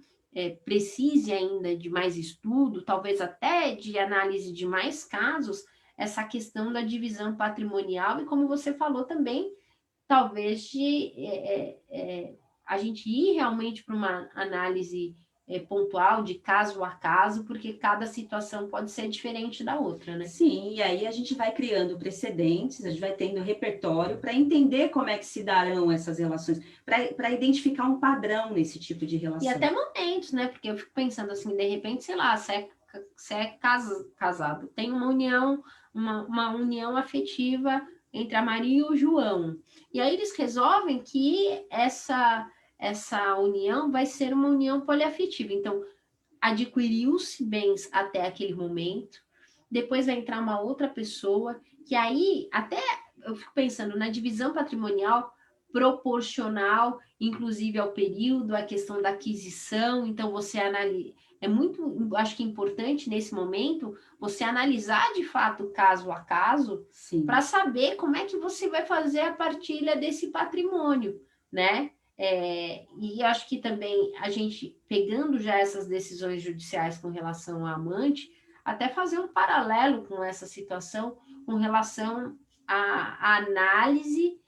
precise ainda de mais estudo, talvez até de análise de mais casos, essa questão da divisão patrimonial e, como você falou também, talvez de a gente ir realmente para uma análise pontual, de caso a caso, porque cada situação pode ser diferente da outra, né? Sim, e aí a gente vai criando precedentes, a gente vai tendo repertório para entender como é que se darão essas relações, para identificar um padrão nesse tipo de relação. E até momentos, né? Porque eu fico pensando assim, de repente, sei lá, se é casado, tem uma união, uma união afetiva entre a Maria e o João. E aí eles resolvem que essa união vai ser uma união poliafetiva. Então, adquiriu-se bens até aquele momento, depois vai entrar uma outra pessoa, que aí até eu fico pensando na divisão patrimonial proporcional, inclusive ao período, a questão da aquisição, então você analisa. É muito, acho que importante nesse momento, você analisar de fato caso a caso, para saber como é que você vai fazer a partilha desse patrimônio, né? E acho que também a gente, pegando já essas decisões judiciais com relação ao amante, até fazer um paralelo com essa situação, com relação à análise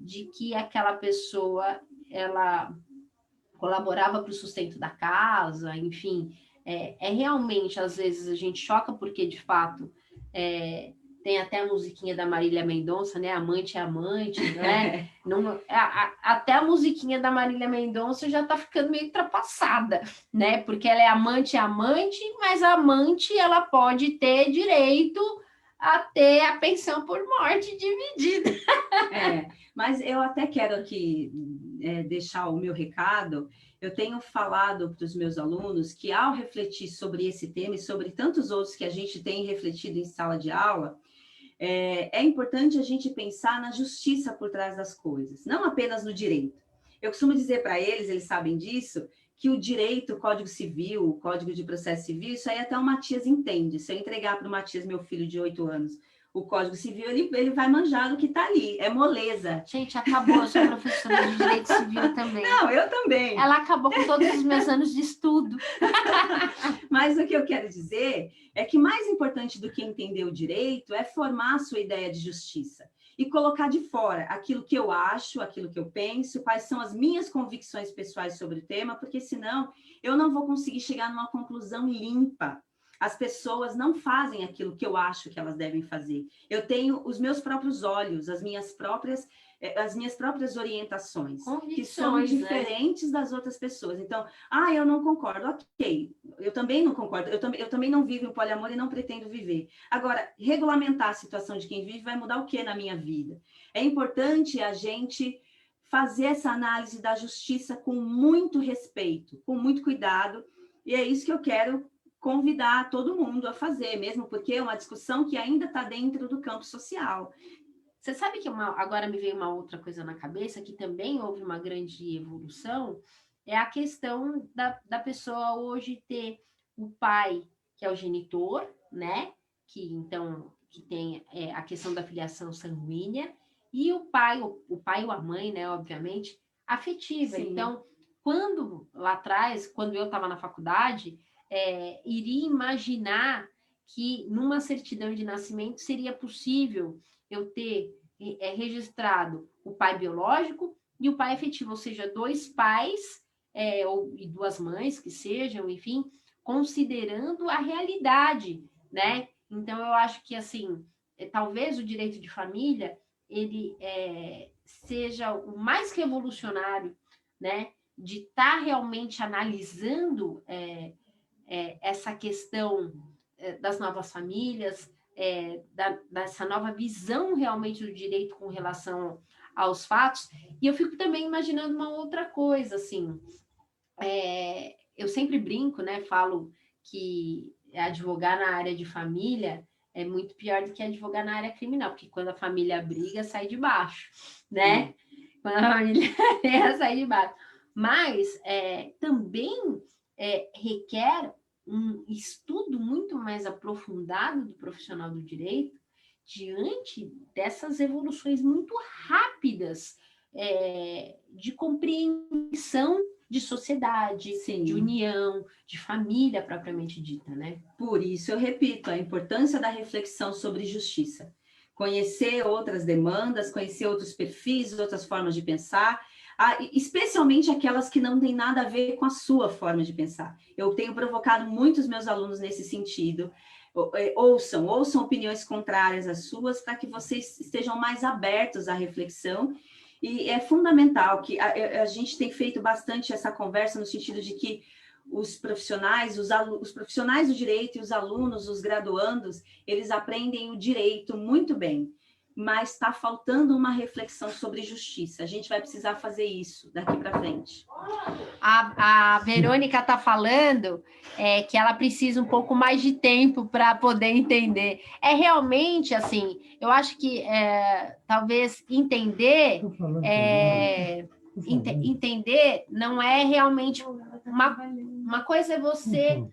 de que aquela pessoa, ela colaborava para o sustento da casa, enfim, realmente, às vezes, a gente choca porque, de fato, tem até a musiquinha da Marília Mendonça, né? Amante é amante, né? Não, até a musiquinha da Marília Mendonça já tá ficando meio ultrapassada, né? Porque ela é amante, mas a amante, ela pode ter direito a ter a pensão por morte dividida. Mas eu até quero aqui deixar o meu recado. Eu tenho falado para os meus alunos que, ao refletir sobre esse tema e sobre tantos outros que a gente tem refletido em sala de aula, é importante a gente pensar na justiça por trás das coisas, não apenas no direito. Eu costumo dizer para eles sabem disso, que o direito, o Código Civil, o Código de Processo Civil, isso aí até o Matias entende. Se eu entregar para o Matias, meu filho de 8 anos, o Código Civil, ele vai manjar do que está ali, é moleza. Gente, acabou, eu sou professora de Direito Civil também. Não, eu também. Ela acabou com todos os meus anos de estudo. Mas o que eu quero dizer é que mais importante do que entender o direito é formar a sua ideia de justiça e colocar de fora aquilo que eu acho, aquilo que eu penso, quais são as minhas convicções pessoais sobre o tema, porque senão eu não vou conseguir chegar numa conclusão limpa. As pessoas não fazem aquilo que eu acho que elas devem fazer. Eu tenho os meus próprios olhos, as minhas próprias orientações, que são diferentes, né, das outras pessoas. Então, eu não concordo, ok, eu também não concordo, eu também não vivo em poliamor e não pretendo viver. Agora, regulamentar a situação de quem vive vai mudar o que na minha vida? É importante a gente fazer essa análise da justiça com muito respeito, com muito cuidado, e é isso que eu quero convidar todo mundo a fazer, mesmo porque é uma discussão que ainda está dentro do campo social. Você sabe que agora me veio uma outra coisa na cabeça, que também houve uma grande evolução, é a questão da pessoa hoje ter o pai, que é o genitor, né? Que tem a questão da filiação sanguínea, e o pai ou a mãe, né, obviamente, afetiva. Sim. Então, lá atrás, quando eu estava na faculdade, iria imaginar que numa certidão de nascimento seria possível eu ter registrado o pai biológico e o pai efetivo, ou seja, 2 pais e 2 mães que sejam, enfim, considerando a realidade, né? Então, eu acho que, assim, talvez o direito de família, ele seja o mais revolucionário, né? De estar realmente analisando essa questão das novas famílias, dessa nova visão realmente do direito com relação aos fatos. E eu fico também imaginando uma outra coisa, assim, eu sempre brinco, né, falo que advogar na área de família é muito pior do que advogar na área criminal, porque quando a família briga, sai de baixo, né? Quando a família briga, sai de baixo. Mas também requer um estudo muito mais aprofundado do profissional do direito diante dessas evoluções muito rápidas de compreensão de sociedade, sim, de união, de família propriamente dita, né? Por isso eu repito, a importância da reflexão sobre justiça. Conhecer outras demandas, conhecer outros perfis, outras formas de pensar, especialmente aquelas que não têm nada a ver com a sua forma de pensar. Eu tenho provocado muitos meus alunos nesse sentido. Ouçam opiniões contrárias às suas, para que vocês estejam mais abertos à reflexão. E é fundamental que a gente tem feito bastante essa conversa no sentido de que os profissionais do direito e os alunos, os graduandos, eles aprendem o direito muito bem, mas está faltando uma reflexão sobre justiça. A gente vai precisar fazer isso daqui para frente. A Verônica está falando que ela precisa um pouco mais de tempo para poder entender. Realmente, assim, eu acho que talvez entender não é realmente uma coisa, é você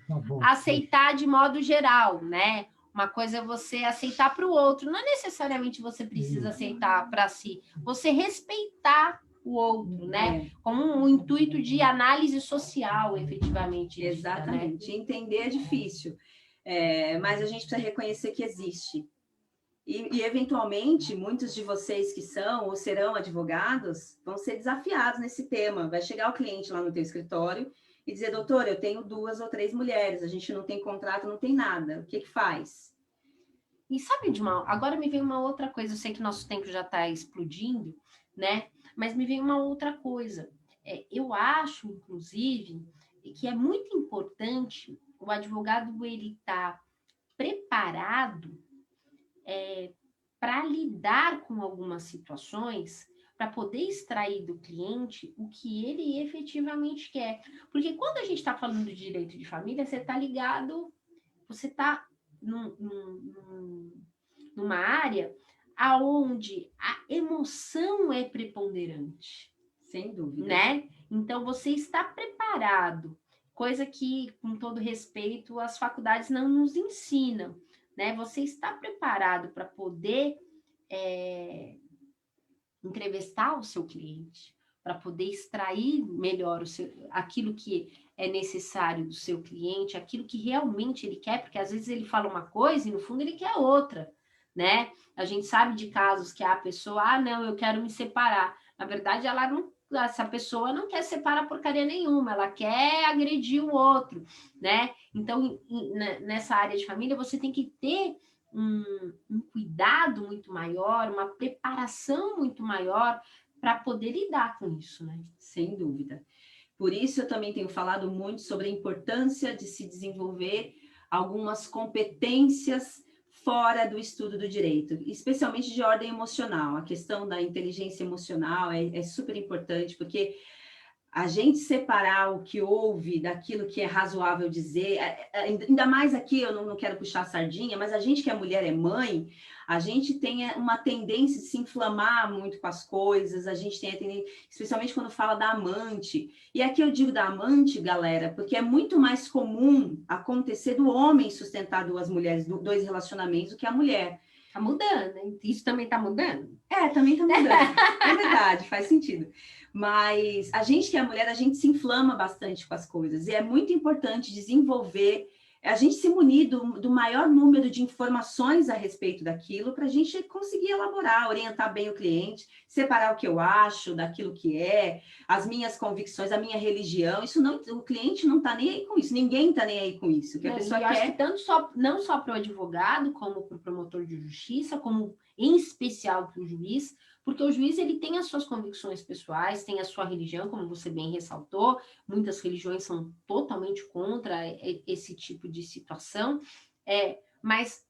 aceitar de modo geral, né? Uma coisa é você aceitar para o outro, não necessariamente você precisa aceitar para si, você respeitar o outro, né? Como um intuito de análise social, efetivamente. Exatamente. Dita, né? Entender é difícil, mas a gente precisa reconhecer que existe. E, eventualmente, muitos de vocês que são ou serão advogados vão ser desafiados nesse tema. Vai chegar o cliente lá no teu escritório e dizer, doutor, eu tenho 2 ou 3 mulheres, a gente não tem contrato, não tem nada. O que faz? E sabe agora me vem uma outra coisa, eu sei que nosso tempo já está explodindo, né? Mas me vem uma outra coisa. Eu acho, inclusive, que é muito importante o advogado ele estar preparado para lidar com algumas situações, para poder extrair do cliente o que ele efetivamente quer. Porque quando a gente está falando de direito de família, você está ligado, você está numa área aonde a emoção é preponderante. Sem dúvida. Né? Então, você está preparado, coisa que, com todo respeito, as faculdades não nos ensinam, né? Você está preparado para poder entrevistar o seu cliente, para poder extrair melhor aquilo que é necessário do seu cliente, aquilo que realmente ele quer, porque às vezes ele fala uma coisa e no fundo ele quer outra, né? A gente sabe de casos que a pessoa, não, eu quero me separar. Na verdade, essa pessoa não quer separar porcaria nenhuma, ela quer agredir o outro, né? Então, nessa área de família, você tem que ter um cuidado muito maior, uma preparação muito maior para poder lidar com isso, né? Sem dúvida. Por isso, eu também tenho falado muito sobre a importância de se desenvolver algumas competências fora do estudo do direito, especialmente de ordem emocional. A questão da inteligência emocional é super importante, porque a gente separar o que ouve daquilo que é razoável dizer, ainda mais aqui, eu não quero puxar a sardinha, mas a gente que é mulher, é mãe, a gente tem uma tendência de se inflamar muito com as coisas, a gente tem a tendência, especialmente quando fala da amante. E aqui eu digo da amante, galera, porque é muito mais comum acontecer do homem sustentar duas mulheres, dois relacionamentos, do que a mulher. Tá mudando, né? Isso também tá mudando? Também tá mudando. É verdade, faz sentido. Mas a gente que é mulher, a gente se inflama bastante com as coisas. E é muito importante desenvolver, a gente se munir do maior número de informações a respeito daquilo, para a gente conseguir elaborar, orientar bem o cliente, separar o que eu acho daquilo que é, as minhas convicções, a minha religião. Isso não, o cliente não está nem aí com isso, ninguém está nem aí com isso. Que a pessoa acho que não só para o advogado, como para o promotor de justiça, como em especial para o juiz, porque o juiz ele tem as suas convicções pessoais, tem a sua religião, como você bem ressaltou, muitas religiões são totalmente contra esse tipo de situação, mas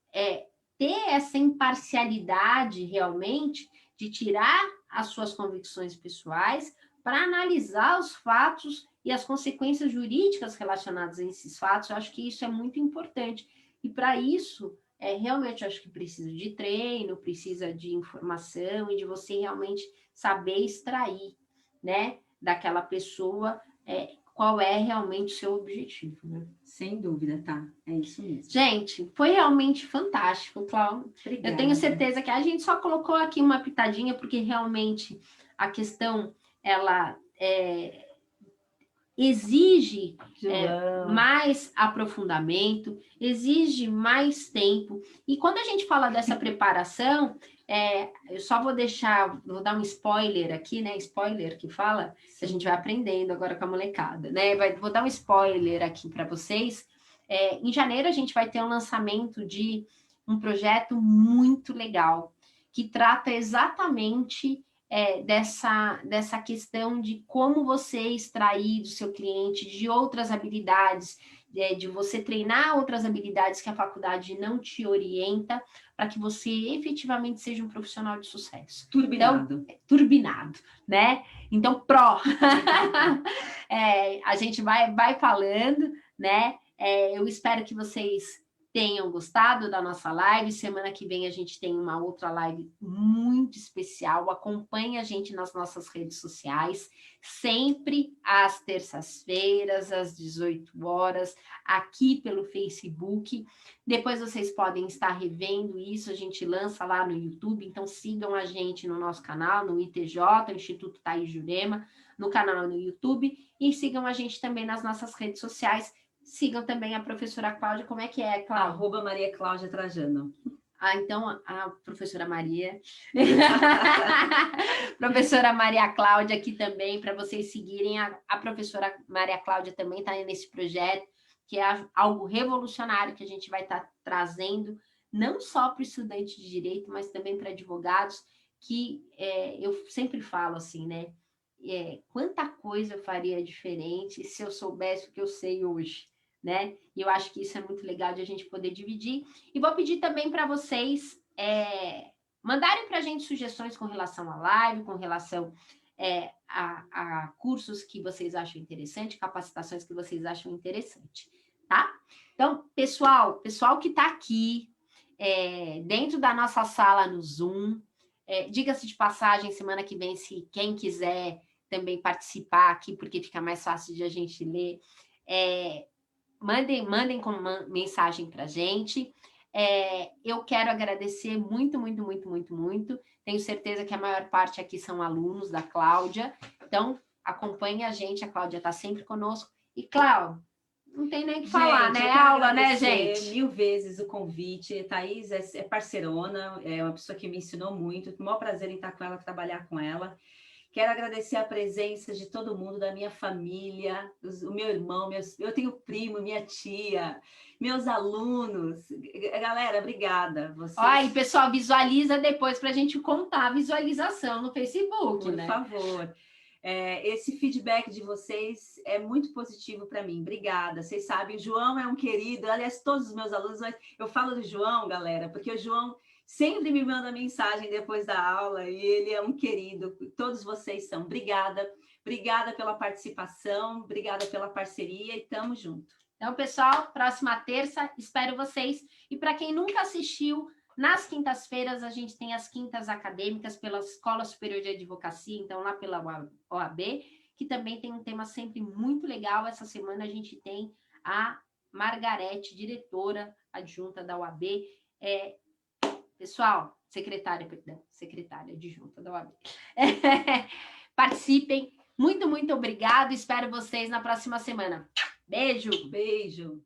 ter essa imparcialidade realmente de tirar as suas convicções pessoais para analisar os fatos e as consequências jurídicas relacionadas a esses fatos, eu acho que isso é muito importante. E para isso, realmente, eu acho que precisa de treino, precisa de informação e de você realmente saber extrair, né, daquela pessoa qual é realmente o seu objetivo, né? Sem dúvida, tá? É isso mesmo. Gente, foi realmente fantástico, Cláudia. Eu tenho certeza que a gente só colocou aqui uma pitadinha, porque realmente a questão, ela exige mais aprofundamento, exige mais tempo. E quando a gente fala dessa preparação, eu só vou dar um spoiler aqui, né? Spoiler que fala, a gente vai aprendendo agora com a molecada, né? Vou dar um spoiler aqui para vocês. Em janeiro a gente vai ter um lançamento de um projeto muito legal, que trata exatamente dessa questão de como você extrair do seu cliente de outras habilidades, de você treinar outras habilidades que a faculdade não te orienta, para que você efetivamente seja um profissional de sucesso. Turbinado. Então, turbinado, né? Então, a gente vai falando, né? Eu espero que vocês tenham gostado da nossa live. Semana que vem a gente tem uma outra live muito especial. Acompanhe a gente nas nossas redes sociais, sempre às terças-feiras, às 18 horas, aqui pelo Facebook. Depois vocês podem estar revendo isso, a gente lança lá no YouTube, então sigam a gente no nosso canal, no ITJ, Instituto Thaís Jurema, no canal no YouTube, e sigam a gente também nas nossas redes sociais. Sigam também a professora Cláudia. Como é que é, Cláudia? @Maria Cláudia Trajano. Então, a professora Maria. Professora Maria Cláudia aqui também, para vocês seguirem. A professora Maria Cláudia também está nesse projeto, que é algo revolucionário que a gente vai estar trazendo não só para o estudante de direito, mas também para advogados, que eu sempre falo assim, né? Quanta coisa eu faria diferente se eu soubesse o que eu sei hoje, né? E eu acho que isso é muito legal de a gente poder dividir. E vou pedir também para vocês mandarem para a gente sugestões com relação à live, com relação a cursos que vocês acham interessante, capacitações que vocês acham interessante, tá? Então, pessoal que está aqui dentro da nossa sala no Zoom, diga-se de passagem, semana que vem, se quem quiser também participar aqui, porque fica mais fácil de a gente ler, mandem com mensagem para a gente. Eu quero agradecer muito, muito, muito, muito, muito. Tenho certeza que a maior parte aqui são alunos da Cláudia, então acompanhe a gente, a Cláudia está sempre conosco. E, Cláudia, não tem nem o que falar, né? Aula, né, gente? 1000 vezes o convite. Thaís é parceirona, é uma pessoa que me ensinou muito. O maior prazer em estar com ela, trabalhar com ela. Quero agradecer a presença de todo mundo, da minha família, o meu irmão, eu tenho primo, minha tia, meus alunos. Galera, obrigada. Vocês... Olha, pessoal, visualiza depois para a gente contar a visualização no Facebook, né? Por favor. Esse feedback de vocês é muito positivo para mim. Obrigada. Vocês sabem, o João é um querido. Aliás, todos os meus alunos, eu falo do João, galera, porque o João sempre me manda mensagem depois da aula e ele é um querido. Todos vocês são. Obrigada. Obrigada pela participação, obrigada pela parceria e tamo junto. Então, pessoal, próxima terça, espero vocês. E para quem nunca assistiu, nas quintas-feiras a gente tem as quintas acadêmicas pela Escola Superior de Advocacia, então lá pela OAB, que também tem um tema sempre muito legal. Essa semana a gente tem a Margarete, diretora adjunta da OAB. Pessoal, secretária adjunta da OAB. Participem. Muito, muito obrigado. Espero vocês na próxima semana. Beijo. Beijo.